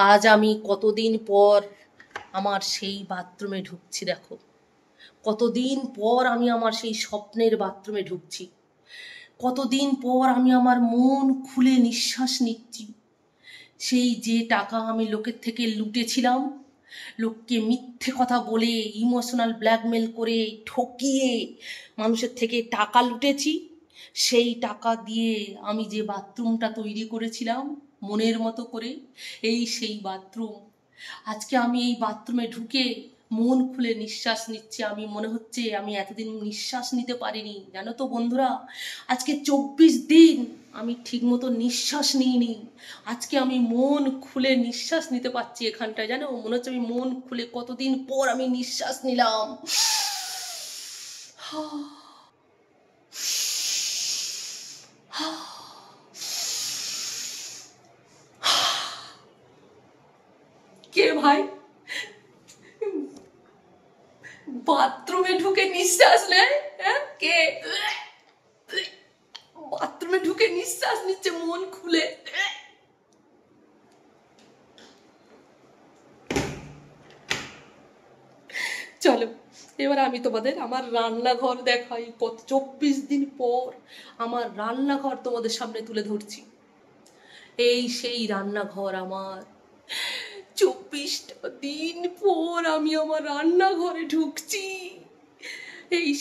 আজ আমি কতদিন পর আমার সেই বাথরুমে ঢুকছি। দেখো, কতদিন পর আমি আমার সেই স্বপ্নের বাথরুমে ঢুকছি। কতদিন পর আমি আমার মন খুলে নিঃশ্বাস নিচ্ছি। সেই যে টাকা আমি লোকের থেকে লুটেছিলাম, লোককে মিথ্যে কথা বলে, ইমোশনাল ব্ল্যাকমেল করে, ঠকিয়ে মানুষের থেকে টাকা লুটেছি, সেই টাকা দিয়ে আমি যে বাথরুমটা তৈরি করেছিলাম মনের মতো করে, সেই বাথরুম। আজকে আমি এই বাথরুমে ঢুকে মন খুলে নিঃশ্বাস নিচ্ছি। আমি মনে হচ্ছে আমি এতদিন নিঃশ্বাস নিতে পারিনি, জানো তো বন্ধুরা। আজকে 24 দিন আমি ঠিকমতো নিঃশ্বাস নিইনি। আজকে আমি মন খুলে নিঃশ্বাস নিতে পারছি এখানটায়, জানো, মনে হচ্ছে আমি মন খুলে কতদিন পর আমি নিঃশ্বাস নিলাম। কে ভাই বাথরুমে ঢুকে নিঃশ্বাস নেয়? কে বাথরুমে ঢুকে নিঃশ্বাস নিচ্ছে মন খুলে? চলো এবার আমি তোমাদের আমার রান্নাঘর দেখাই। কত 24 দিন পর আমার রান্নাঘর তোমাদের সামনে তুলে ধরছি। সেই রান্নাঘর আমার। 24টা দিন পর আমি আমার রান্নাঘরে ঢুকছি।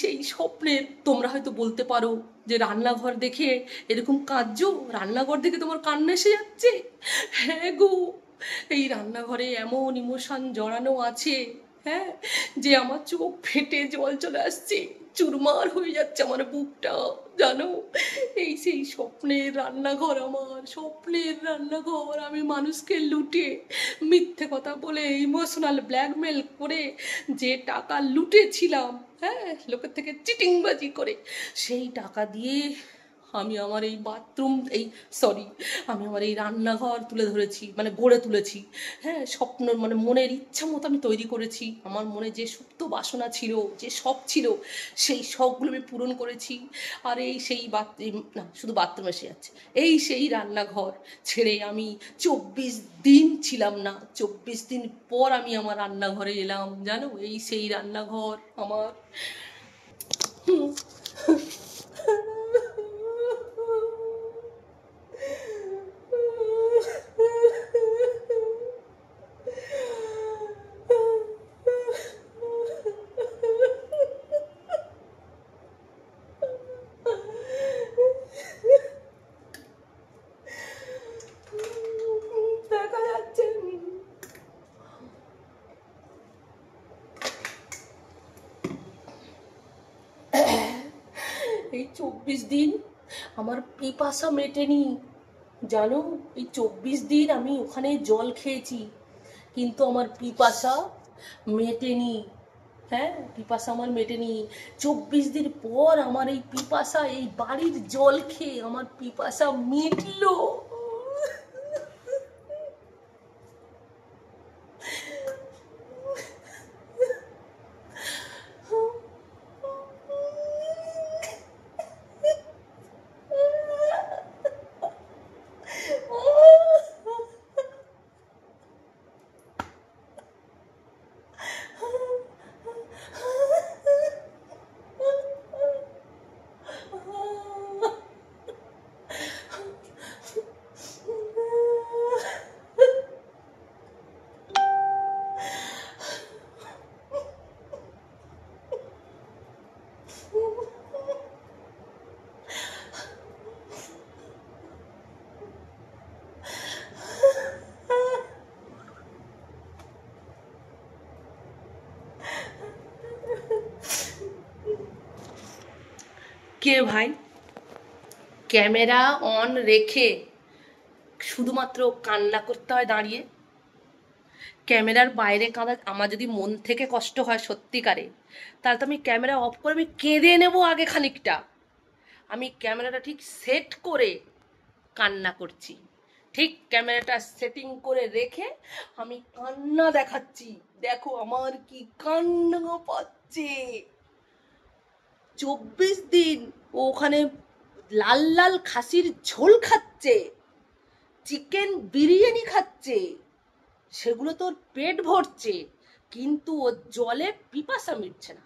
সেই স্বপ্নের। তোমরা হয়তো বলতে পারো যে রান্নাঘর দেখে এরকম কাঁদছো, রান্নাঘর দেখে তোমার কান্না এসে যাচ্ছে। হ্যাঁ গো, এই রান্নাঘরে এমন ইমোশন জড়ানো আছে, হ্যাঁ, যে আমার চোখ ফেটে জল চলে আসছে, চুরমার হয়ে যাচ্ছে আমার বুকটা, জানো। সেই স্বপ্নের রান্নাঘর আমার, স্বপ্নের রান্নাঘর। আমি মানুষকে লুটে, মিথ্যে কথা বলে, ইমোশনাল ব্ল্যাকমেল করে যে টাকা লুটেছিলাম, হ্যাঁ, লোকের থেকে চিটিংবাজি করে, সেই টাকা দিয়ে আমি আমার এই বাথরুম, আমি আমার এই রান্নাঘর তুলে ধরেছি, মানে গড়ে তুলেছি। হ্যাঁ, স্বপ্ন, মানে মনের ইচ্ছা মতো আমি তৈরি করেছি। আমার মনে যে সুপ্ত বাসনা ছিল, যে শখ ছিল, সেই শখগুলো আমি পূরণ করেছি। আর সেই বাথরুম না, শুধু বাথরুম এসে যাচ্ছে। সেই রান্নাঘর ছেড়ে আমি 24 দিন ছিলাম না। 24 দিন পর আমি আমার রান্নাঘরে এলাম, জানো। সেই রান্নাঘর আমার। দেখা যাচ্ছে এই 24 দিন আমার পিপাসা মেটেনি, জানো। এই 24 দিন আমি ওখানে জল খেয়েছি, কিন্তু আমার পিপাসা মেটেনি। হ্যাঁ, পিপাসা আমার মেটেনি। 24 দিন পর আমার এই পিপাসা, এই বাড়ির জল খেয়ে আমার পিপাসা মিটলো। কে ভাই ক্যামেরা অন রেখে শুধুমাত্র কান্না করতে হয় দাঁড়িয়ে? ক্যামেরার বাইরে কাঁদা, আমার যদি মন থেকে কষ্ট হয় সত্যিকারে, তাহলে তো আমি ক্যামেরা অফ করে আমি কেঁদে নেবো আগে খানিকটা। আমি ক্যামেরাটা ঠিক সেট করে কান্না করছি, ঠিক ক্যামেরাটা সেটিং করে রেখে আমি কান্না দেখাচ্ছি। দেখো আমার কি কান্না পাচ্ছে। 24 দিন ও ওখানে লাল লাল খাসির ঝোল খাচ্ছে, চিকেন বিরিয়ানি খাচ্ছে, সেগুলো তোর পেট ভরছে, কিন্তু ওর জলে পিপাসা মিটছে না।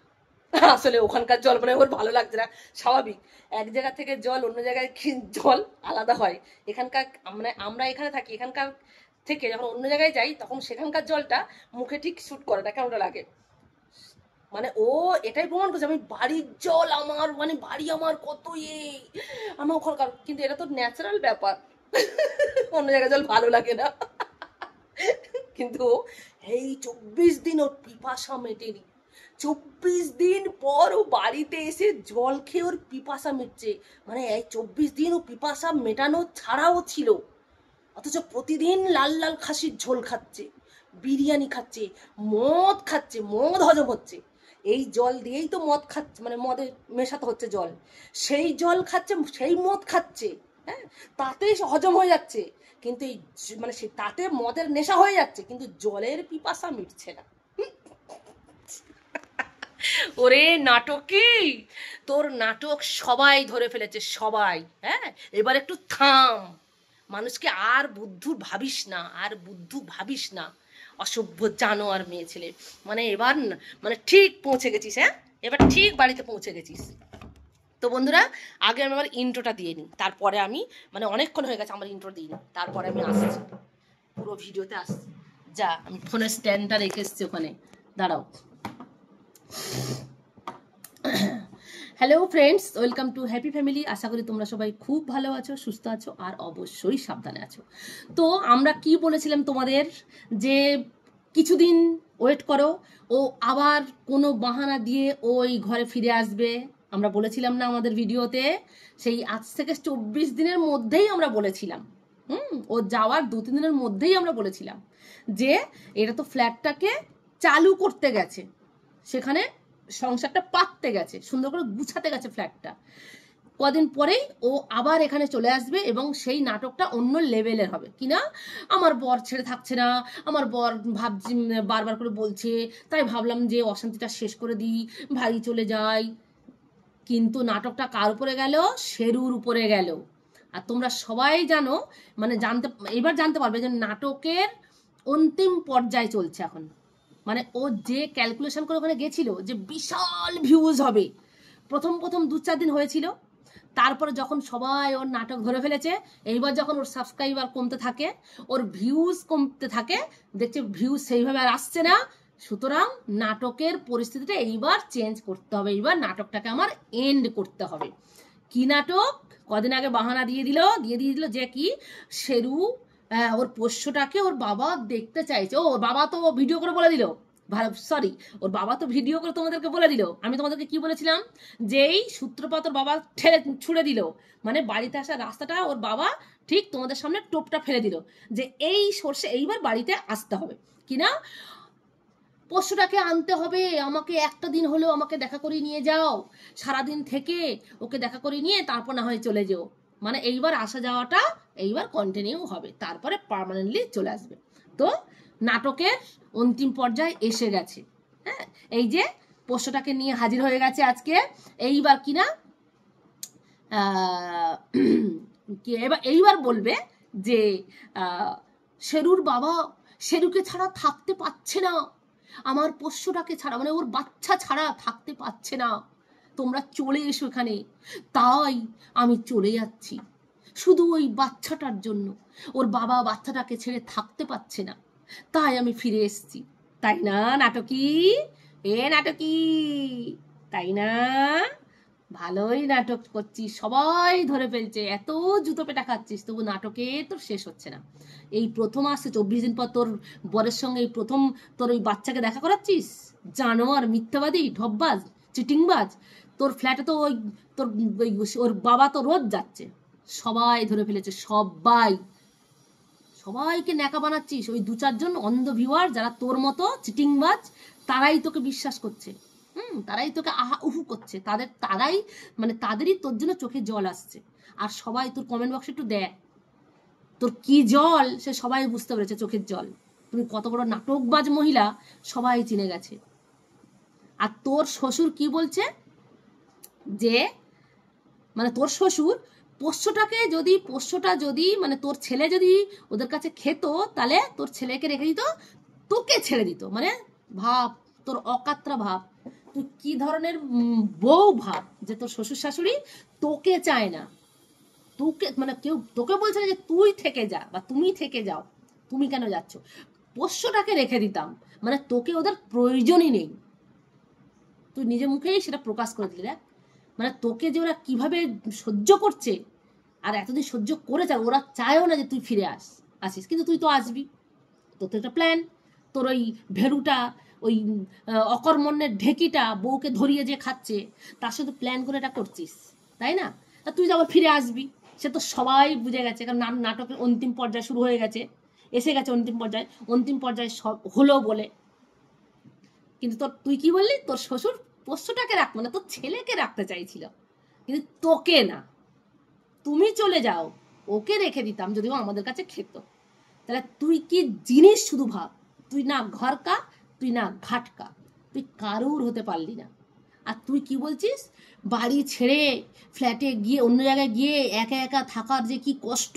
আসলে ওখানকার জল মানে ওর ভালো লাগছে না, স্বাভাবিক। এক জায়গা থেকে জল অন্য জায়গায় জল আলাদা হয়। এখানকার মানে আমরা এখানে থাকি, এখানকার থেকে যখন অন্য জায়গায় যাই তখন সেখানকার জলটা মুখে ঠিক শ্যুট করে না, কেমনটা লাগে। মানে ও এটাই প্রমাণ করছে আমি বাড়ির জল আমার মানে বাড়ি আমার কত আমার ওখানকার, কিন্তু এটা তো ন্যাচারাল ব্যাপার, অন্য জায়গায় জল ভালো লাগে না। কিন্তু এই 24 দিন ওর পিপাসা মেটেনি, 24 দিন পর ও বাড়িতে এসে জল খেয়ে ওর পিপাসা মিটছে। মানে এই 24 দিন ও পিপাসা মেটানো ছাড়াও ছিল, অথচ প্রতিদিন লাল লাল খাসির ঝোল খাচ্ছে, বিরিয়ানি খাচ্ছে, মদ খাচ্ছে, মদ হজম হচ্ছে। এই জল দিয়েই তো মদ খাচ্ছে, মানে মদে মেশাতে হচ্ছে জল, সেই জল খাচ্ছে, সেই মদ খাচ্ছে, হ্যাঁ, তাতে হজম হয়ে যাচ্ছে। কিন্তু এই মানে সে তাতে মদের নেশা হয়ে যাচ্ছে, কিন্তু জলের পিপাসা মিটছে না। ওরে নাটকী, তোর নাটক সবাই ধরে ফেলেছে, সবাই। হ্যাঁ, এবার একটু থাম, মানুষকে আর বুদ্ধু ভাবিস না, আর বুদ্ধু ভাবিস না, অসভ্য জানোয়ার মেয়ে ছেলে। মানে এবার মানে ঠিক পৌঁছে গেছিস, হ্যাঁ, এবার ঠিক বাড়িতে পৌঁছে গেছিস। তো বন্ধুরা, আগে আমি আমার ইন্ট্রোটা দিয়ে নিই, তারপরে আমি মানে অনেকক্ষণ হয়ে গেছে আমার ইন্ট্রো দিই, তারপরে আমি আসছি, পুরো ভিডিওতে আসছি। যা, আমি ফোনের স্ট্যান্ডটা রেখে এসছি ওখানে, দাঁড়াও। Hello friends, welcome to happy family. আশা করি তোমরা সবাই খুব ভালো আছো, সুস্থ আছো, আর অবশ্যই সাবধানে আছো। তো আমরা কি বলেছিলাম তোমাদের, যে কিছুদিন ওয়েট করো, ও আবার কোনো বাহানা দিয়ে ওই ঘরে ফিরে আসবে। আমরা বলেছিলাম না আমাদের ভিডিওতে, সেই আজ থেকে 24 দিনের মধ্যেই আমরা বলেছিলাম, ও যাওয়ার 2-3 দিনের মধ্যেই আমরা বলেছিলাম যে এটা তো ফ্ল্যাটটাকে চালু করতে গেছে, সেখানে সংসারটা পাততে গেছে, সুন্দর করে গুছাতে গেছে ফ্ল্যাটটা। কদিন পরেই ও আবার এখানে চলে আসবে এবং সেই নাটকটা অন্য লেভেলের হবে। কিনা আমার বর ছেড়ে থাকছে না, আমার বর ভাবছি বারবার করে বলছে, তাই ভাবলাম যে অশান্তিটা শেষ করে দিই, ভাই চলে যাই। কিন্তু নাটকটা কার উপরে গেল? শেরুর উপরে গেল। আর তোমরা সবাই জানো, মানে এবার জানতে পারবে যে নাটকের অন্তিম পর্যায়ে চলছে এখন। মানে ও যে ক্যালকুলেশন করে ওখানে গেছিল যে বিশাল ভিউজ হবে, প্রথম 2-4 দিন হয়েছিল, তারপরে যখন সবাই ওর নাটক ধরে ফেলেছে, এইবার যখন ওর সাবস্ক্রাইবার কমতে থাকে, ওর ভিউজ কমতে থাকে, দেখছে ভিউজ সেইভাবে আর আসছে না, সুতরাং নাটকের পরিস্থিতিটা এইবার চেঞ্জ করতে হবে, এইবার নাটকটাকে আমার এন্ড করতে হবে। কি নাটক? কদিন আগে বাহানা দিয়ে দিল যে কি শেরু ওর পোষ্যটাকে ওর বাবা দেখতে চাইছে। ওর বাবা তো ভিডিও করে বলে দিল, সরি, ওর বাবা তো ভিডিও করে তোমাদেরকে বলে দিল। আমি তোমাদেরকে কি বলেছিলাম, যে এই সূত্রপাত ওর বাবা ছুড়ে দিল, মানে বাড়িতে আসার রাস্তাটা ওর বাবা ঠিক তোমাদের সামনে টোপটা ফেলে দিল, যে এই সর্ষে এইবার বাড়িতে আসতে হবে, কিনা পোষ্যটাকে আনতে হবে, আমাকে একটা দিন হলেও আমাকে দেখা করে নিয়ে যাও, সারাদিন থেকে ওকে দেখা করে নিয়ে তারপর না হয় চলে যেও। মানে এইবার আসা যাওয়াটা এইবার কন্টিনিউ হবে, তারপরে পার্মানেন্টলি চলে আসবে। তো নাটকের অন্তিম পর্যায়ে এসে গেছে, হ্যাঁ, এই যে পোষ্যটাকে নিয়ে হাজির হয়ে গেছে আজকে। এইবার কিনা এইবার বলবে যে শেরুর বাবা শেরুকে ছাড়া থাকতে পারছে না, আমার পোষ্যটাকে ছাড়া, মানে ওর বাচ্চা ছাড়া থাকতে পারছে না, তোমরা চলে এসো এখানে। তাই আমি চলে যাচ্ছি শুধু ওই বাচ্চাটার জন্য, ওর বাবা বাচ্চাটাকে ছেড়ে থাকতে পারছে না, তাই আমি ফিরে এসেছি। তাই না নাটকী? নাটকী, তাই না? ভালোই নাটক করছিস, সবাই ধরে ফেলছে, এত জুতো পেটা খাচ্ছিস, তবু নাটকে তোর শেষ হচ্ছে না। এই প্রথম আসছে 24 দিন পর তোর বরের সঙ্গে এই প্রথম তোর ওই বাচ্চাকে দেখা করাচ্ছিস। জানোয়ার, মিথ্যাবাদী, ঢপবাজ, চিটিংবাজ। তোর ফ্ল্যাটে তো ওই তোর ওর বাবা তো রোজ যাচ্ছে, সবাই ধরে ফেলেছে, সবাইকে ন্যাকা বানাচ্ছিস। ওই 2-4 জন অন্ধ ভিউয়ার যারা তোর মতো চিটিংবাজ, তারাই তোকে বিশ্বাস করছে, তারাই তোকে আহা উহু করছে, তারাই মানে তাদেরই তোর জন্য চোখে জল আসছে। আর সবাই তোর কমেন্ট বক্সে একটু দেখ তোর কি জল, সে সবাই বুঝতে পেরেছে, চোখের জল। তুমি কত বড় নাটকবাজ মহিলা সবাই চিনে গেছে। আর তোর শ্বশুর কি বলছে, যে মানে তোর শ্বশুর পোষ্যটা যদি মানে তোর ছেলে যদি ওদের কাছে খেত, তাহলে তোর ছেলেকে রেখে দিত, তোকে ছেড়ে দিত। মানে ভাব তোর অকাত্রা ভাব, তুই কি ধরনের বউ ভাব, যে তোর শ্বশুর শাশুড়ি তোকে চায় না, তোকে মানে কেউ তোকে বলছে না যে তুই থেকে যা বা তুমি থেকে যাও, তুমি কেন যাচ্ছ। পোষ্যটাকে রেখে দিতাম, মানে তোকে ওদের প্রয়োজনই নেই। তুই নিজে মুখেই সেটা প্রকাশ করে দিলি। দেখ মানে তোকে যে ওরা কিভাবে সহ্য করছে, আর এতদিন সহ্য করে যায়, ওরা চায়ও না যে তুই ফিরে আসিস, কিন্তু তুই তো আসবি। তোর তো একটা প্ল্যান, তোর ওই ভেরুটা, ওই অকর্মণ্যের ঢেকিটা বউকে ধরিয়ে যে খাচ্ছে, তার সাথে প্ল্যান করে এটা করছিস, তাই না? তা তুই তো আবার ফিরে আসবি, সে তো সবাই বুঝে গেছে, কারণ নাটকের অন্তিম পর্যায়ে শুরু হয়ে গেছে, এসে গেছে অন্তিম পর্যায়ে সব হলো বলে। কিন্তু তুই কি বললি, তোর শ্বশুর পোষ্যটাকে রাখ, মানে তোর ছেলেকে রাখতে চাইছিল, কিন্তু তোকে না। তুমি চলে যাও, ওকে রেখে দিতাম যদিও আমাদের কাছে খেত। তাহলে তুই কি জিনিস শুধু ভাব, তুই না ঘর কা, তুই না ঘাট কা, তুই কারুর হতে পারলি না। আর তুই কি বলছিস, বাড়ি ছেড়ে ফ্ল্যাটে গিয়ে অন্য জায়গায় গিয়ে একা একা থাকার যে কি কষ্ট,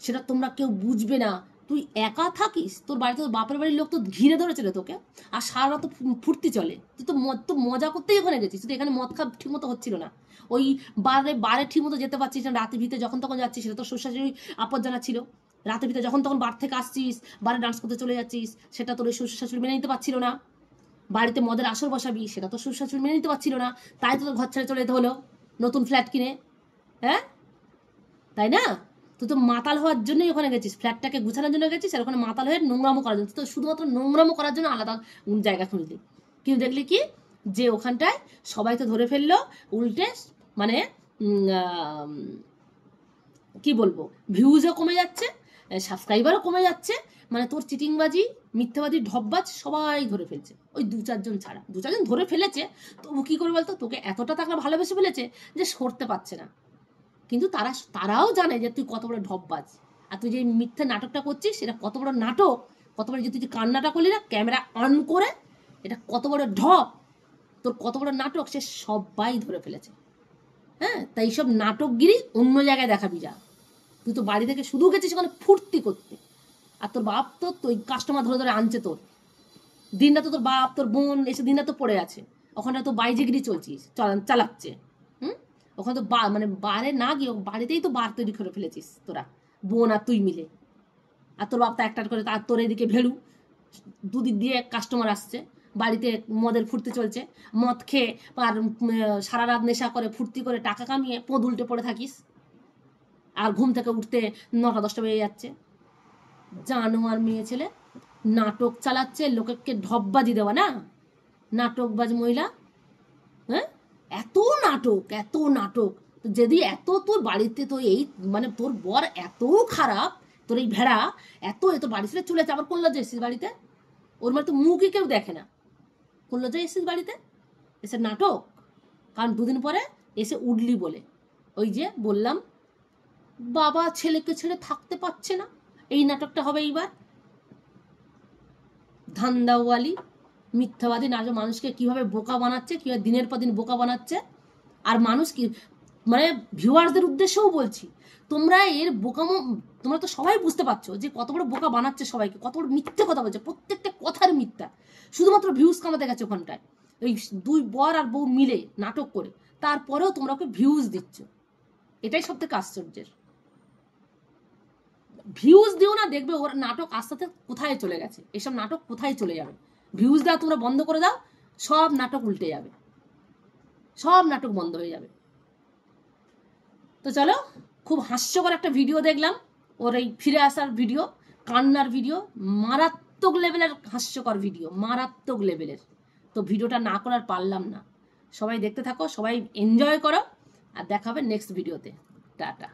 সেটা তোমরা কেউ বুঝবে না। তুই একা থাকিস, তোর বাড়িতে তোর বাপের বাড়ির লোক তো ঘিরে ধরেছিল তোকে, আর সারা রাত ফুর্তি চলে, তুই তো মজা করতেই ওখানে গেছিস, তুই এখানে মদ খাওয়া ঠিক মতো হচ্ছিল না, ওই বারে ঠিক মতো যেতে পারছিস না, রাতে ভিতরে যখন তখন যাচ্ছিস, সেটা তোর শ্বশুর আপদ জানা ছিল। রাতের ভিতরে যখন তখন বার থেকে আসছিস, বারে ডান্স করতে চলে যাচ্ছিস, সেটা তোর শ্বশুর শাশুড়ি মেনে নিতে পারছিল না। বাড়িতে মদের আসর বসাবি, সেটা তো শ্বশুর শাশুড়ি মেনে নিতে পারছিল না, তাই তো ঘর ছেড়ে চলে যেতে হলো নতুন ফ্ল্যাট কিনে। হ্যাঁ তাই না? তুই তো মাতাল হওয়ার জন্যই ওখানে গেছিস, ফ্ল্যাটটাকে গুছানোর জন্য গেছিস, আর ওখানে মাতাল হয়ে নোংরামো করার জন্য, তো শুধুমাত্র নোংরামো করার জন্য আলাদা জায়গা খুঁজলি। কিন্তু দেখলি কি, যে ওখানটায় সবাই তো ধরে ফেললো, উল্টে মানে কি বলবো, ভিউজও কমে যাচ্ছে, সাবস্ক্রাইবারও কমে যাচ্ছে, মানে তোর চিটিংবাজি, মিথ্যাবাজি, ঢপবাজ সবাই ধরে ফেলছে, ওই 2-4 জন ছাড়া। 2-4 জন ধরে ফেলেছে, তবু কি করে বলতো, তোকে এতটা তারা ভালোবেসে ফেলেছে যে সরতে পারছে না। কিন্তু তারাও জানে যে তুই কত বড় ঢপবাজ, আর তুই যে মিথ্যা নাটকটা করছিস, এটা কত বড় নাটক, কত বড়, যে তুই যে কান্নাটা করলি না ক্যামেরা অন করে, এটা কত বড় ঢপ, তোর কত বড় নাটক, সে সবাই ধরে ফেলেছে। হ্যাঁ, তাই সব নাটকগিরি অন্য জায়গায় দেখাবি যা। তুই তো বাড়ি থেকে শুধু গেছিস ওখানে ফুর্তি করতে, আর তোর বাপ তো ওই কাস্টমার ধরে ধরে আনছে, তোর দিনটা তো তোর বাপ তোর বোন এসে দিনটা তো পড়ে আছে, ওখানে তো বাইজিগিরি চলছিস, চালাচ্ছে। ওখানে তো মানে বারে না গিয়ে বাড়িতেই তো বার তৈরি করে ফেলেছিস তোরা, বোন আর তুই মিলে। আর তোর বাপ তো একটা করে, আর তোর এদিকে ভেড়ু, দুদিক দিয়ে কাস্টমার আসছে, বাড়িতে মদের ফুর্তি চলছে, মদ খেয়ে আর সারা রাত নেশা করে ফুর্তি করে টাকা কামিয়ে পোঁদ উল্টে পড়ে থাকিস, আর ঘুম থেকে উঠতে 9টা-10টা বেজে যাচ্ছে। জানোয়ার মেয়ে ছেলে, নাটক চালাচ্ছে, লোককে ঢপবাজি দেওয়া না, নাটকবাজ মহিলা। হ্যাঁ, এত নাটক যদি এত তোর বাড়িতে, তো এই মানে তোর বর এত খারাপ, তোর এই ভেড়া এত বাড়ি ছেড়ে চলে যাচ্ছে, আবার কোন লজ্জা এসেছিস বাড়িতে? ওর মানে তো মুখই কেউ দেখে না, কোন লজ্জা এসেছিস বাড়িতে এসে নাটক? কারণ 2 দিন পরে এসে উঠলি বলে, ওই যে বললাম, বাবা ছেলেকে ছেড়ে থাকতে পারছে না, এই নাটকটা হবে এইবার। ধান্দাওয়ালি মিথ্যাবাদী নাটক, মানুষকে কিভাবে বোকা বানাচ্ছে, কিভাবে দিনের পর দিন বোকা বানাচ্ছে। আর মানুষ কি মানে ভিউয়ার্সদের উদ্দেশ্যেও বলছি, তোমরা এর বোকামো, তোমরা তো সবাই বুঝতে পারছো যে কত বড় বোকা বানাচ্ছে সবাইকে, কত বড় মিথ্যে কথা বলছে, প্রত্যেকটা কথার মিথ্যা, শুধুমাত্র ভিউজ কামাতে গেছে ওখানটায়, ওই 2 বর আর বউ মিলে নাটক করে, তারপরেও তোমরা ওকে ভিউজ দিচ্ছ। এটাই সব থেকে আশ্চর্যের। ভিউজ দিও না, দেখবে ওর নাটক আস্তে আস্তে কোথায় চলে গেছে, এসব নাটক কোথায় চলে যাবে। ভিউজ দেওয়া তোমরা বন্ধ করে দাও, সব নাটক উল্টে যাবে, সব নাটক বন্ধ হয়ে যাবে। তো চলো, খুব হাস্যকর একটা ভিডিও দেখলাম, ওর এই ফিরে আসার ভিডিও, কান্নার ভিডিও, মারাত্মক লেভেলের হাস্যকর ভিডিও, মারাত্মক লেভেলের। তো ভিডিওটা না করার পারলাম না। সবাই দেখতে থাকো, সবাই এনজয় করো, আর দেখা হবে নেক্সট ভিডিওতে। টাটা।